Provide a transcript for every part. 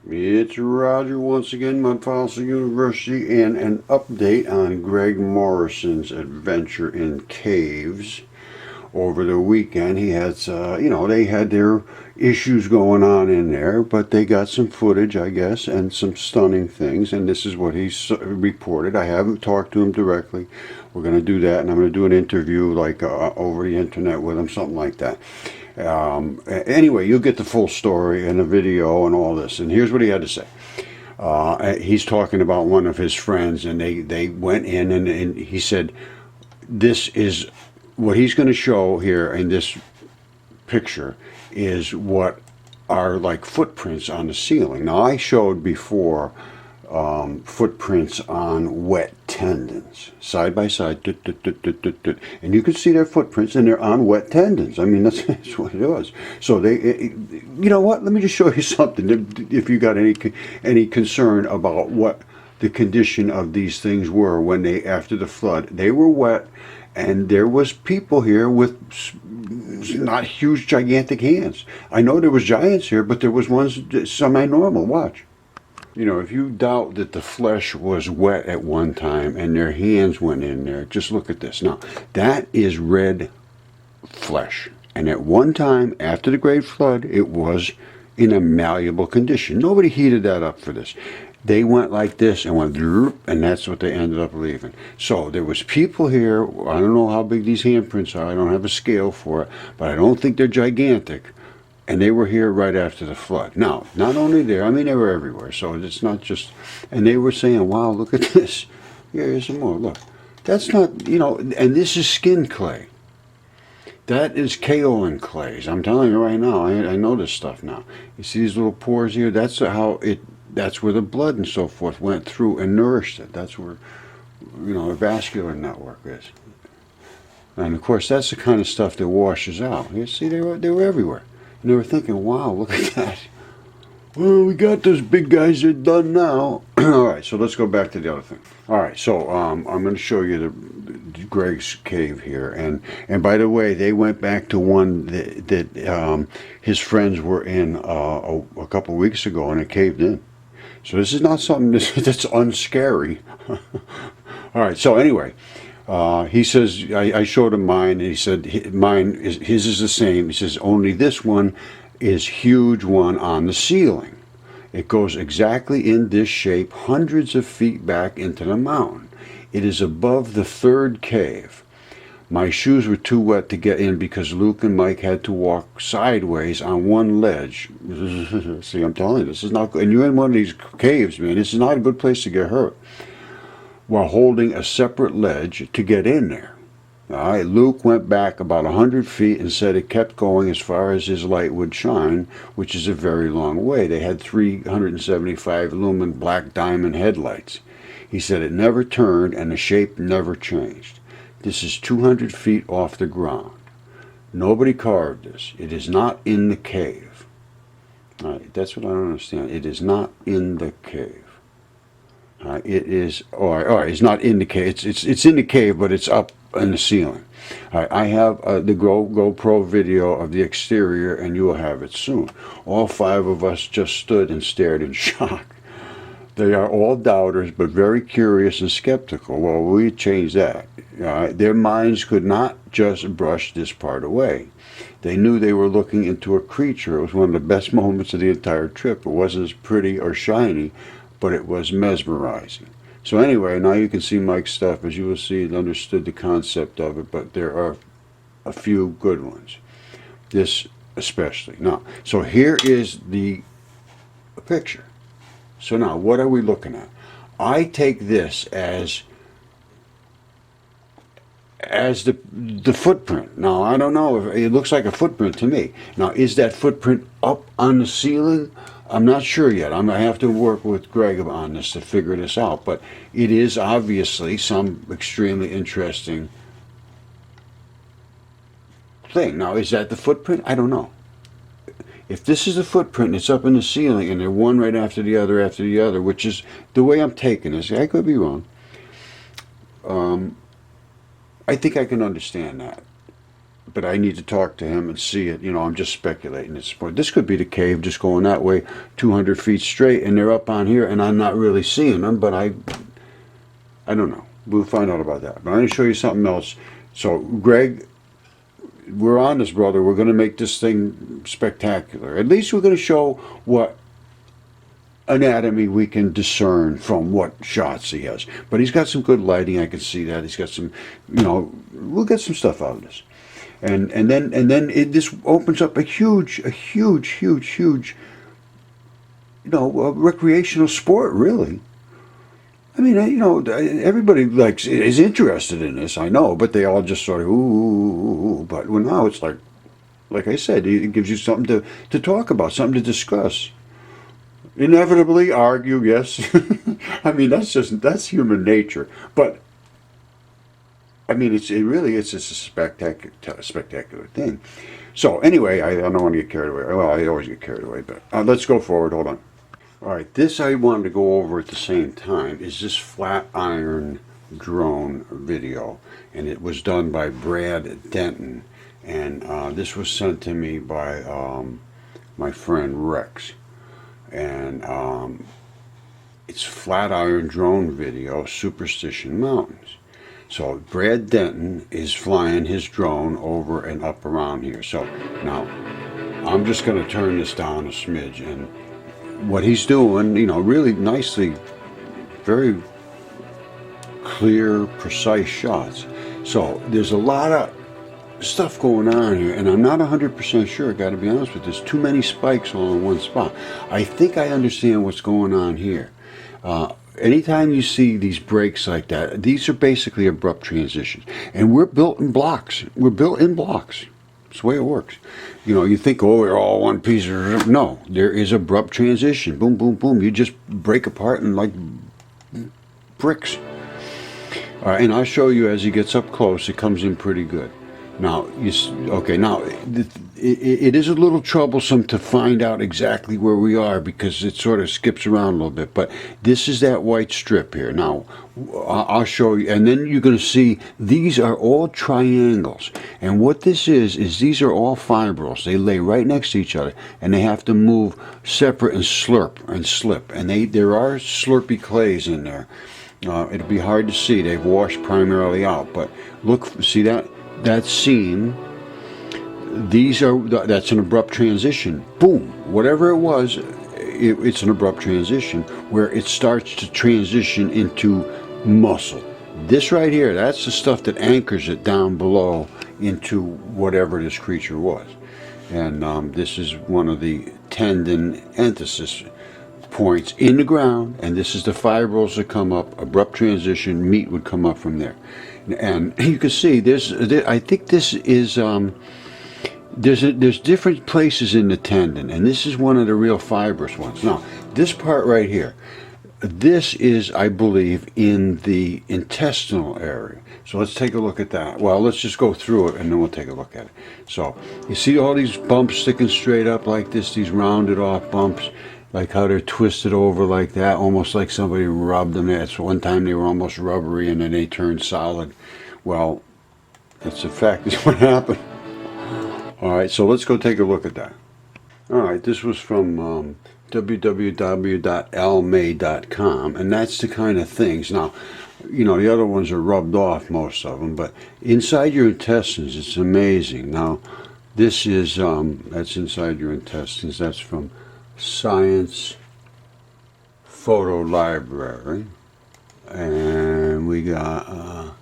It's Roger once again, Mudfossil University, and an update on Greg Morrison's adventure in caves. Over the weekend, he had, they had their issues going on in there, but they got some footage, I guess, and some stunning things, and this is what he's reported. I haven't talked to him directly. We're going to do that, and I'm going to do an interview, like, over the internet with him, something like that. Anyway, you'll get the full story and the video and all this. And here's what he had to say. He's talking about one of his friends, and they went in, and he said, this is what he's going to show here in this picture is what are like footprints on the ceiling. Now, I showed before footprints on wet tendons, side by side, and you can see their footprints, and they're on wet tendons. I mean, that's what it was. So you know what? Let me just show you something. If you got any concern about what the condition of these things were when after the flood, they were wet, and there was people here with not huge, gigantic hands. I know there was giants here, but there was ones semi-normal. Watch. You know, if you doubt that the flesh was wet at one time and their hands went in there, just look at this. Now, that is red flesh. And at one time, after the Great Flood, it was in a malleable condition. Nobody heated that up for this. They went like this and went, and that's what they ended up leaving. So there was people here. I don't know how big these handprints are. I don't have a scale for it, but I don't think they're gigantic. And they were here right after the flood. Now, not only there, I mean, they were everywhere. So it's not just, and they were saying, wow, look at this. Here's some more, look. That's not, and this is skin clay. That is kaolin clays. I'm telling you right now, I know this stuff now. You see these little pores here? That's where the blood and so forth went through and nourished it. That's where, the vascular network is. And of course, that's the kind of stuff that washes out. You see, they were everywhere. And they were thinking, wow, look at that. Well, we got those big guys are done now. All right, so let's go back to the other thing. All right, so I'm going to show you the Greg's cave here. And by the way, they went back to one that his friends were in a couple weeks ago, and it caved in. So this is not something that's unscary. All right, so anyway. He says, I showed him mine, and he said his is the same. He says, only this one is huge one on the ceiling. It goes exactly in this shape, hundreds of feet back into the mountain. It is above the third cave. My shoes were too wet to get in because Luke and Mike had to walk sideways on one ledge. See, I'm telling you, this is not good. And you're in one of these caves, man. This is not a good place to get hurt. While holding a separate ledge to get in there. All right, Luke went back about 100 feet and said it kept going as far as his light would shine, which is a very long way. They had 375 lumen black diamond headlights. He said it never turned and the shape never changed. This is 200 feet off the ground. Nobody carved this. It is not in the cave. All right, that's what I don't understand. It is not in the cave. It is, or it's not in the cave. It's in the cave, but it's up in the ceiling. I have the GoPro video of the exterior, and you will have it soon. All five of us just stood and stared in shock. They are all doubters, but very curious and skeptical. Well, we changed that. Their minds could not just brush this part away. They knew they were looking into a creature. It was one of the best moments of the entire trip. It wasn't as pretty or shiny, but it was mesmerizing. So anyway, now you can see Mike's stuff. As you will see, it understood the concept of it, but there are a few good ones. This especially. Now, so here is the picture. So now, what are we looking at? I take this as the footprint. Now, I don't know, if it looks like a footprint to me. Now, is that footprint up on the ceiling? I'm not sure yet. I have to work with Greg on this to figure this out, but it is obviously some extremely interesting thing. Now, is that the footprint? I don't know. If this is the footprint and it's up in the ceiling and they're one right after the other, which is the way I'm taking this, I could be wrong. I think I can understand that. but I need to talk to him and see it. You know, I'm just speculating at this point. This could be the cave just going that way 200 feet straight, and they're up on here, and I'm not really seeing them, but I don't know. We'll find out about that. But I'm going to show you something else. So, Greg, we're on this, brother. We're going to make this thing spectacular. At least we're going to show what anatomy we can discern from what shots he has. But he's got some good lighting. I can see that. He's got some, you know, we'll get some stuff out of this. And then this opens up a huge, you know, recreational sport, really. I mean, you know, everybody is interested in this, I know, but they all just sort of, ooh. But well, now it's like I said, it gives you something to talk about, something to discuss. Inevitably argue, yes. I mean, that's human nature. But I mean, it's a spectacular thing. So anyway, I don't want to get carried away. Well, I always get carried away, but let's go forward. Hold on. All right, this I wanted to go over at the same time is this flat iron drone video, and it was done by Brad Denton, and this was sent to me by my friend Rex, and it's flat iron drone video, Superstition Mountains. So Brad Denton is flying his drone over and up around here. So now I'm just going to turn this down a smidge, and what he's doing, you know, really nicely, very clear, precise shots. So there's a lot of stuff going on here, and I'm not 100% sure, I gotta be honest with you. There's too many spikes all in one spot. I think I understand what's going on here. Anytime you see these breaks like that, these are basically abrupt transitions. And we're built in blocks. We're built in blocks. It's the way it works. You know, you think, oh, we're all one piece. No, there is abrupt transition. Boom, boom, boom. You just break apart in like bricks. All right, and I'll show you as he gets up close, it comes in pretty good. Now, it is a little troublesome to find out exactly where we are because it sort of skips around a little bit. But this is that white strip here. Now, I'll show you. And then you're going to see these are all triangles. And what this is these are all fibrils. They lay right next to each other. And they have to move separate and slurp and slip. And there are slurpy clays in there. It'll be hard to see. They've washed primarily out. But look, see that seam, that's an abrupt transition. Boom, whatever it was, it's an abrupt transition where it starts to transition into muscle. This right here, that's the stuff that anchors it down below into whatever this creature was. And this is one of the tendon enthesis points in the ground, and this is the fibrils that come up, abrupt transition, meat would come up from there. And you can see I think this is there's different places in the tendon, and this is one of the real fibrous ones. Now, this part right here, this is, I believe, in the intestinal area. So let's take a look at that. Well, let's just go through it, and then we'll take a look at it. So you see all these bumps sticking straight up like this, these rounded off bumps, like how they're twisted over like that, almost like somebody rubbed them. That's one time they were almost rubbery and then they turned solid. Well, that's a fact. That's what happened. All right, so let's go take a look at that. All right, this was from www.elmay.com, and that's the kind of things. Now, you know, the other ones are rubbed off, most of them, but inside your intestines, it's amazing. Now, this is, that's inside your intestines. That's from Science Photo Library, and we got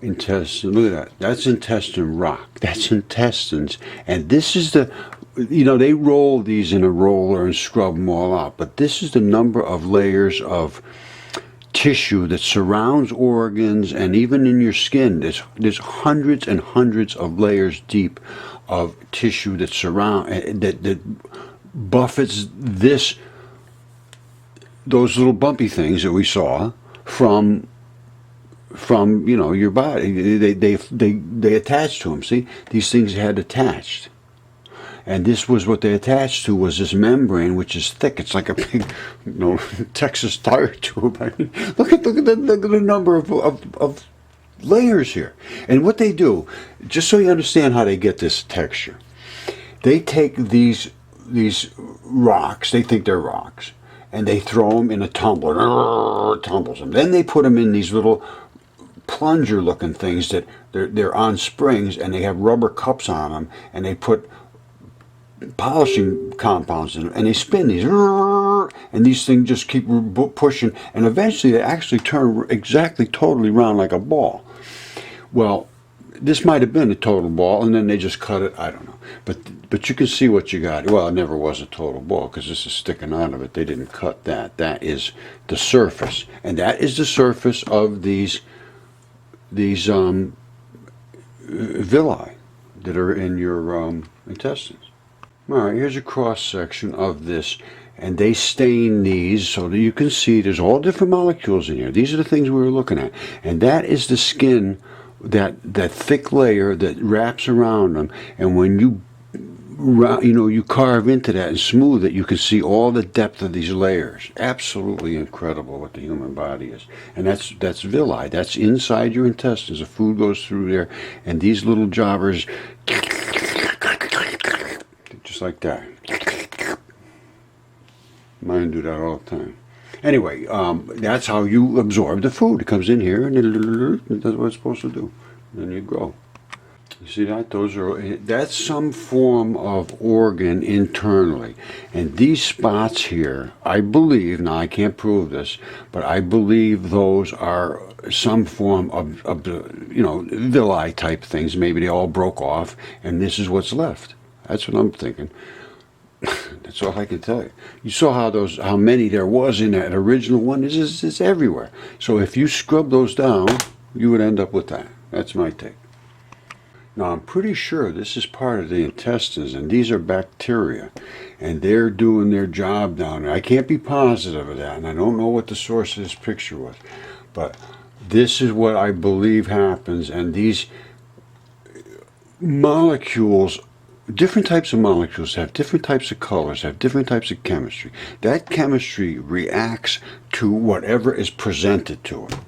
intestine. Look at that. That's intestine rock. That's intestines, and this is the, you know, they roll these in a roller and scrub them all out, but this is the number of layers of tissue that surrounds organs, and even in your skin there's hundreds and hundreds of layers deep of tissue that surround that buffets those little bumpy things that we saw from you know, your body. They attach to them. See, these things had attached, and this was what they attached to, was this membrane, which is thick. It's like a big, you know, Texas tire tube. I mean, look at the number of layers here. And what they do, just so you understand how they get this texture, they take these rocks, they think they're rocks, and they throw them in a tumbler, tumbles them. Then they put them in these little plunger looking things that they're on springs, and they have rubber cups on them, and they put polishing compounds in them, and they spin these, and these things just keep pushing, and eventually they actually turn exactly totally round like a ball. Well, this might have been a total ball, and then they just cut it. I don't know, but you can see what you got. Well, it never was a total ball because this is sticking out of it. They didn't cut that. That is the surface, and that is the surface of these villi that are in your intestines. All right, here's a cross section of this, and they stain these so that you can see there's all different molecules in here. These are the things we were looking at, and that is the skin, that thick layer that wraps around them. And when you carve into that and smooth it, you can see all the depth of these layers. Absolutely incredible what the human body is. And that's villi. That's inside your intestines. The food goes through there, and these little jobbers, just like that. Mine do that all the time. Anyway, that's how you absorb the food. It comes in here, and it does what it's supposed to do. Then you grow. You see that? That's some form of organ internally. And these spots here, I believe, now I can't prove this, but I believe those are some form of villi type things. Maybe they all broke off, and this is what's left. That's what I'm thinking. That's all I can tell you. You saw how many there was in that original one. It's everywhere. So if you scrub those down, you would end up with that. That's my take. Now, I'm pretty sure this is part of the intestines, and these are bacteria, and they're doing their job down there. I can't be positive of that, and I don't know what the source of this picture was, but this is what I believe happens, and these molecules, different types of molecules have different types of colors, have different types of chemistry. That chemistry reacts to whatever is presented to it.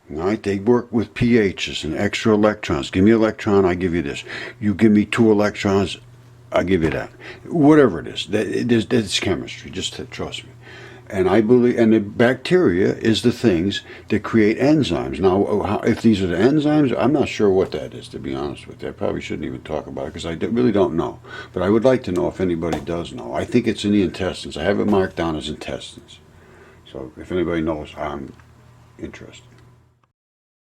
Right? They work with pHs and extra electrons. Give me an electron, I give you this. You give me 2 electrons, I give you that. Whatever it is, that's chemistry. Just trust me. And I believe, and the bacteria is the things that create enzymes. Now, if these are the enzymes, I'm not sure what that is, to be honest with you. I probably shouldn't even talk about it because I really don't know. But I would like to know if anybody does know. I think it's in the intestines. I have it marked down as intestines. So if anybody knows, I'm interested.